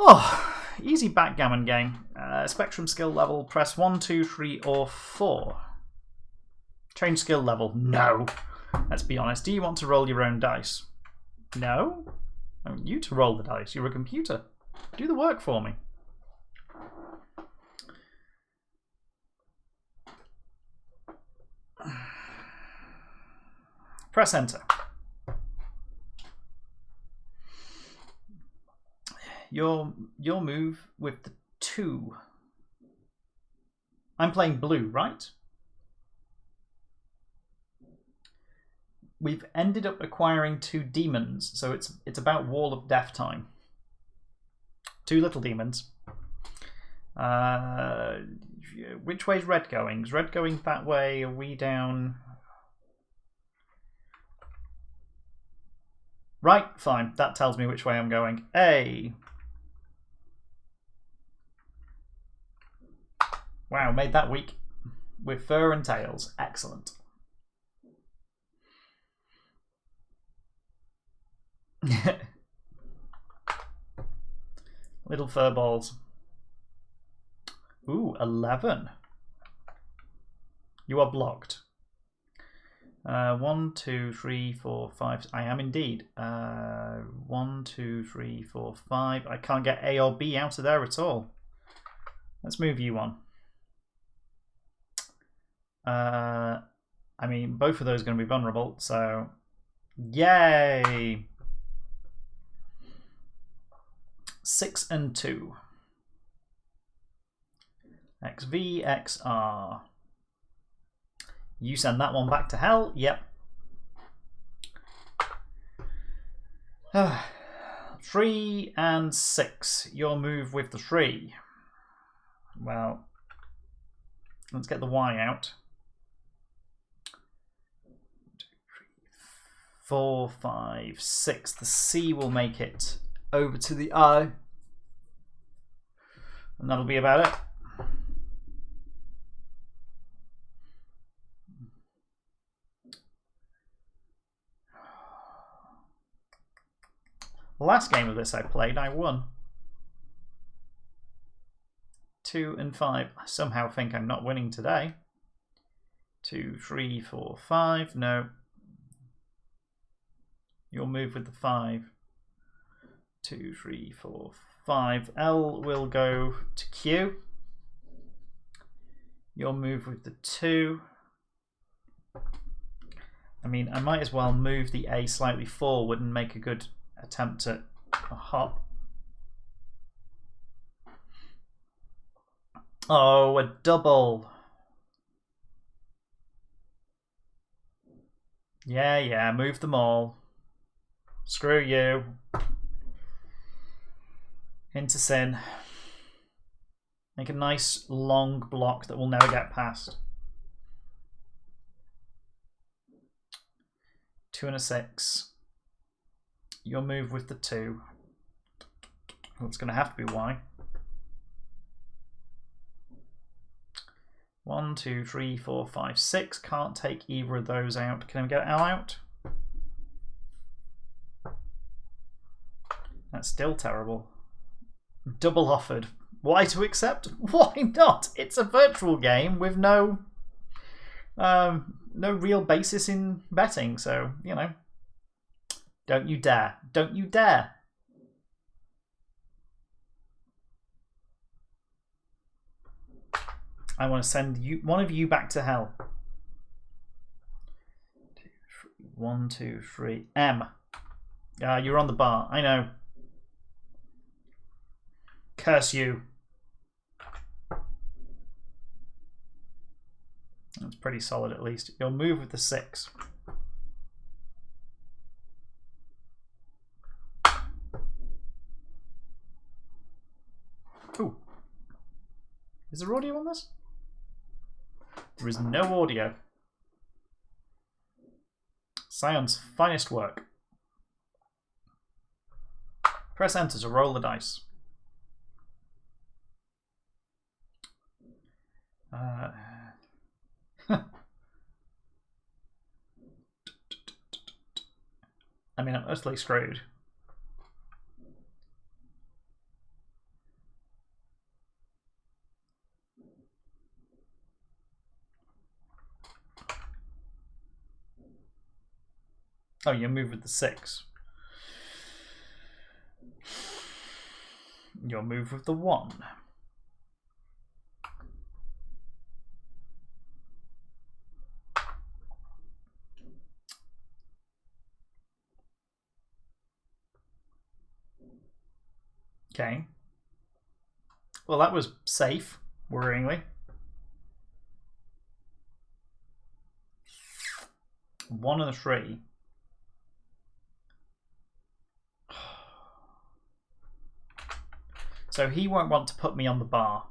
Oh, easy backgammon game. Spectrum skill level, press 1, 2, 3, or 4. Change skill level. No. Let's be honest. Do you want to roll your own dice? No? I want you to roll the dice. You're a computer. Do the work for me. Press enter. Your move with the 2. I'm playing blue, right? We've ended up acquiring 2 demons, so it's about Wall of Death time. 2 little demons. Which way's red going? Is red going that way? Are we down? Right, fine. That tells me which way I'm going. A. Wow, made that weak. With fur and tails. Excellent. Little fur balls. Ooh, 11. You are blocked. 1, 2, 3, 4, 5. I am indeed. 1, 2, 3, 4, 5. I can't get A or B out of there at all. Let's move you on. I mean, both of those are going to be vulnerable, so yay! 6 and 2. XV, XR. You send that one back to hell. Yep. 3 and 6. Your move with the 3. Well, let's get the Y out. 4, 5, 6. The C will make it over to the I. And that'll be about it. The last game of this I played, I won. 2 and 5. I somehow think I'm not winning today. 2, 3, 4, 5. No. You'll move with the 5. 2, 3, 4, 5. L will go to Q. You'll move with the 2. I mean, I might as well move the A slightly forward and make a good attempt at a hop. Oh, a double. Yeah, move them all. Screw you. Into sin. Make a nice long block that will never get past. 2 and a 6. You'll move with the 2. Well, it's going to have to be Y. 1, 2, 3, 4, 5, 6. Can't take either of those out. Can I get L out? That's still terrible. Double offered. Why to accept? Why not? It's a virtual game with no real basis in betting, so, you know. Don't you dare. Don't you dare. I want to send you one of you back to hell. 1, 2, 3. M. You're on the bar. I know. Curse you. That's pretty solid at least. You'll move with the 6. Ooh. Is there audio on this? There is no audio. Scion's finest work. Press enter to roll the dice. I mean, I'm utterly screwed. Oh, you move with the 6. You'll move with the 1. Okay. Well, that was safe, worryingly. 1 and a 3. So he won't want to put me on the bar.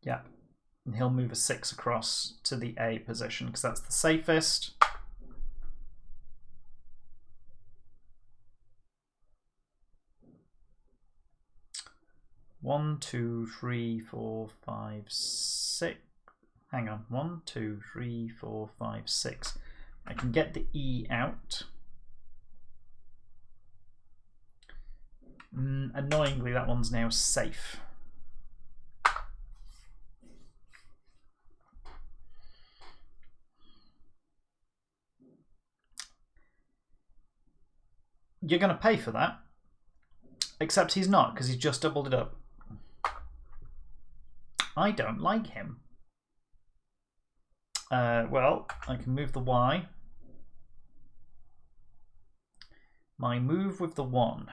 Yeah. And he'll move a 6 across to the A position because that's the safest. One, 2, 3, 4, 5, 6. Hang on. 1, 2, 3, 4, 5, 6. I can get the E out. Annoyingly, that one's now safe. You're going to pay for that. Except he's not, because he's just doubled it up. I don't like him. Well, I can move the Y. My move with the 1.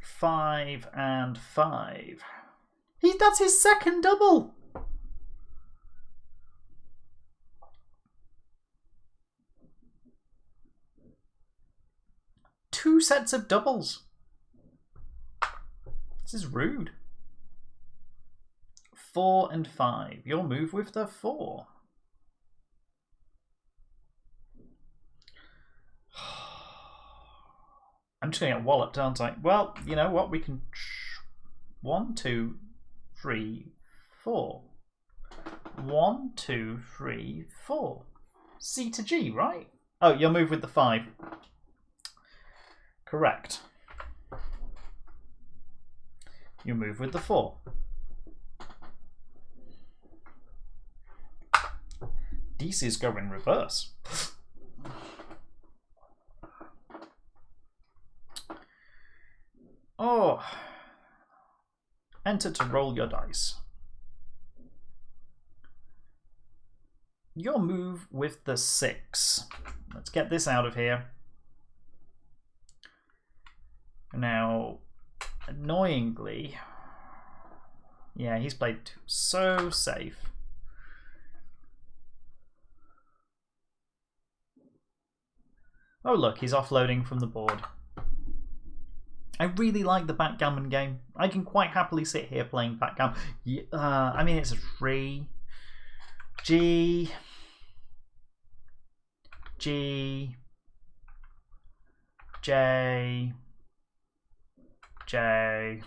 Five and 5. That's his second double. Two sets of doubles. This is rude. 4 and 5. You'll move with the 4. I'm just going to get walloped, aren't I? Well, you know what? We can... 1, 2, 3, 4. 1, 2, 3, 4. C to G, right? Oh, you'll move with the 5. Correct. You move with the 4. DC's go in reverse. Oh. Enter to roll your dice. You'll move with the 6. Let's get this out of here. Now, annoyingly, yeah, he's played so safe. Oh look, he's offloading from the board. I really like the backgammon game. I can quite happily sit here playing backgammon. I mean, it's a 3. G. G. J. J.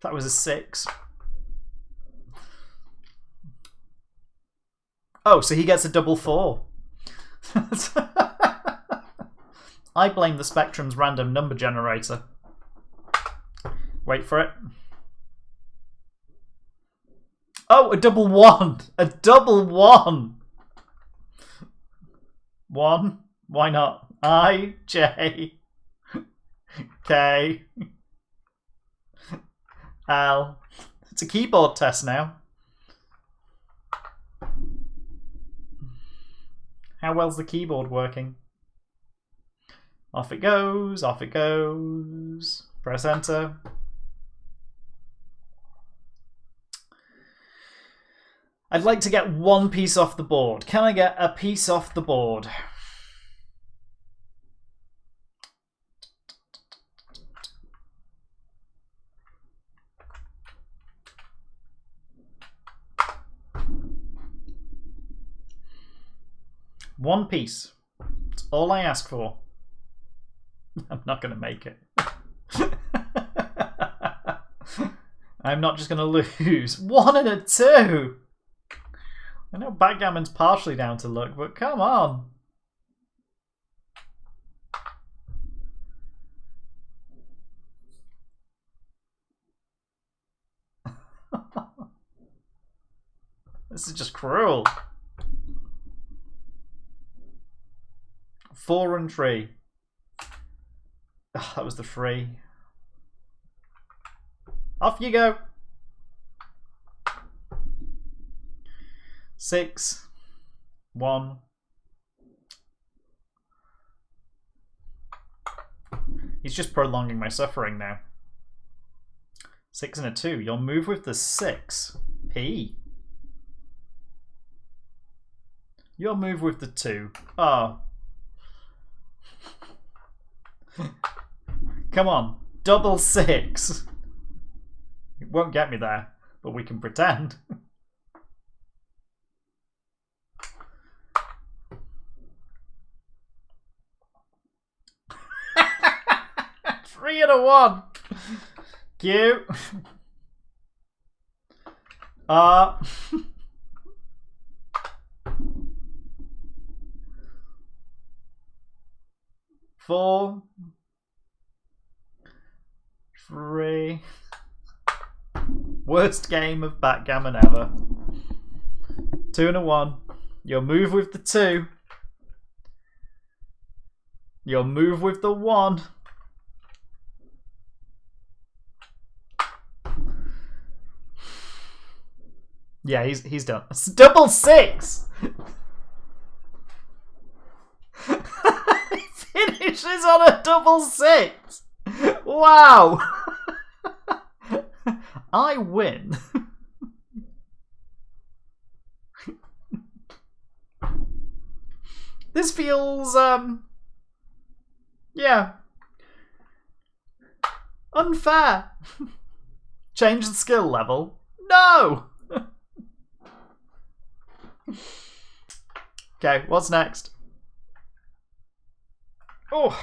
That was a 6. Oh, so he gets a double 4. I blame the Spectrum's random number generator. Wait for it. Oh, a double 1. A double 1. 1. Why not? I, J, K, L. It's a keyboard test now. How well's the keyboard working? Off it goes, off it goes. Press enter. I'd like to get one piece off the board. Can I get a piece off the board? One piece. That's all I ask for. I'm not going to make it. I'm not just going to lose. 1 and a 2. I know backgammon's partially down to luck, but come on. This is just cruel. 4 and 3. Oh, that was the 3. Off you go. 6, 1. He's just prolonging my suffering now. 6 and a 2. You'll move with the 6. P. You'll move with the 2. Oh. Come on. Double 6. It won't get me there, but we can pretend. Three and a 1. Cute. 4, 3. Worst game of backgammon ever. 2 and a 1. You'll move with the 2. You'll move with the 1. Yeah, he's done. It's double 6. He finishes on a double 6. Wow. I win. This feels yeah, unfair. Change the skill level? No. Okay, what's next? Oh.